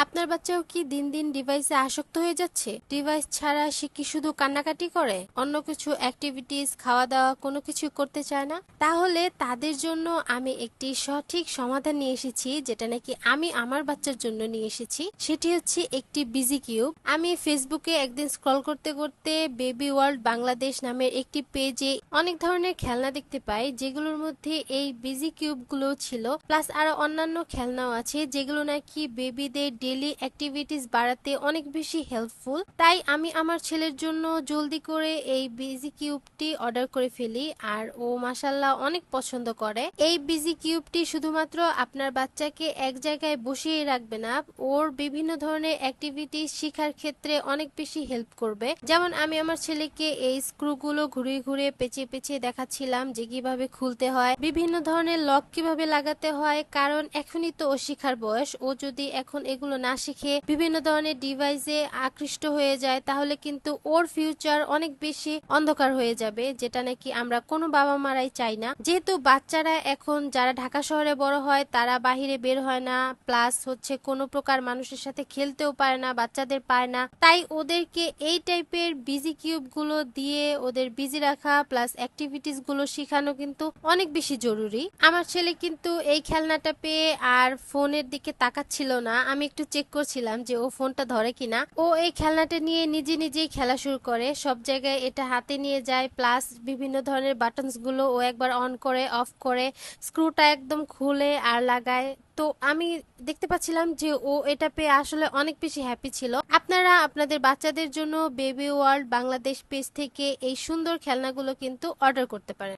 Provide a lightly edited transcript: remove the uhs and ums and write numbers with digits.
আপনার বাচ্চাও কি দিন দিন ডিভাইসে আসক্ত হয়ে যাচ্ছে? ডিভাইস ছাড়া সে কি শুধু কান্নাকাটি করে, অন্য কিছু অ্যাক্টিভিটিস, খাওয়া দাওয়া কোনো কিছু করতে চায় না? তাহলে তাদের জন্য আমি একটি সঠিক সমাধান নিয়ে এসেছি, যেটা নাকি আমি আমার বাচ্চার জন্য নিয়ে এসেছি। সেটি হচ্ছে একটি বিজি কিউব। আমি ফেসবুকে একদিন স্ক্রল করতে করতে বেবি ওয়ার্ল্ড বাংলাদেশ নামের একটি পেজে অনেক ধরনের খেলনা দেখতে পাই, যেগুলোর মধ্যে এই বিজি কিউবগুলো ছিল, প্লাস আরো অন্যান্য খেলনাও আছে যেগুলো নাকি বেবিদের ডেইলি অ্যাক্টিভিটিস বাড়াতে অনেক বেশি হেল্পফুল। তাই আমি আমার ছেলের জন্য জলদি করে এই বিজি কিউবটি অর্ডার করে ফেলি, আর ও মাশাল্লাহ অনেক পছন্দ করে। এই বিজি কিউবটি শুধুমাত্র আপনার বাচ্চাকে এক জায়গায় বসিয়ে রাখবে না, ওর বিভিন্ন ধরনের অ্যাক্টিভিটি শেখার ক্ষেত্রে অনেক বেশি হেল্প করবে। যেমন আমি আমার ছেলেকে এই স্ক্রুগুলো ঘুরিয়ে ঘুরিয়ে পেঁচিয়ে পেঁচিয়ে দেখাচ্ছিলাম যে কিভাবে খুলতে হয়, বিভিন্ন ধরনের লক কিভাবে লাগাতে হয়, কারণ এখনই তো ও শেখার বয়স। ও যদি এখন এগুলো না শিখে বিভিন্ন ধরনের ডিভাইসে আকৃষ্ট হয়ে যায়, তাহলে কিন্তু ওর ফিউচার অনেক বেশি অন্ধকার হয়ে যাবে, যেটা নাকি আমরা কোনো বাবা মারাই চাই না। যেহেতু বাচ্চারা এখন যারা ঢাকা শহরে বড় হয় তারা বাহিরে বের হয় না, প্লাস হচ্ছে কোনো প্রকার মানুষের সাথে খেলতেও পারে না, বাচ্চাদের পায় না, তাই ওদেরকে এই টাইপের বিজি কিউব গুলো দিয়ে ওদের বিজি রাখা প্লাস অ্যাক্টিভিটিস গুলো শেখানো কিন্তু অনেক বেশি জরুরি। আমার ছেলে কিন্তু এই খেলনাটা পেয়ে আর ফোনের দিকে তাকাচ্ছিল না। আমি একটু চেক করছিলাম যে ও ফোনটা ধরে কিনা। ও এই খেলনাটা নিয়ে নিজে নিজেই খেলা শুরু করে, সব জায়গায় এটা হাতে নিয়ে যায়, প্লাস বিভিন্ন ধরনের বাটনস গুলো ও একবার অন করে অফ করে, স্ক্রুটা একদম খুলে আর লাগায়। তো আমি দেখতে পাচ্ছিলাম যে ও এটা পেয়ে আসলে অনেক বেশি হ্যাপি ছিল। আপনারা আপনাদের বাচ্চাদের জন্য বেবি ওয়ার্ল্ড বাংলাদেশ পেজ থেকে এই সুন্দর খেলনাগুলো কিন্তু অর্ডার করতে পারেন।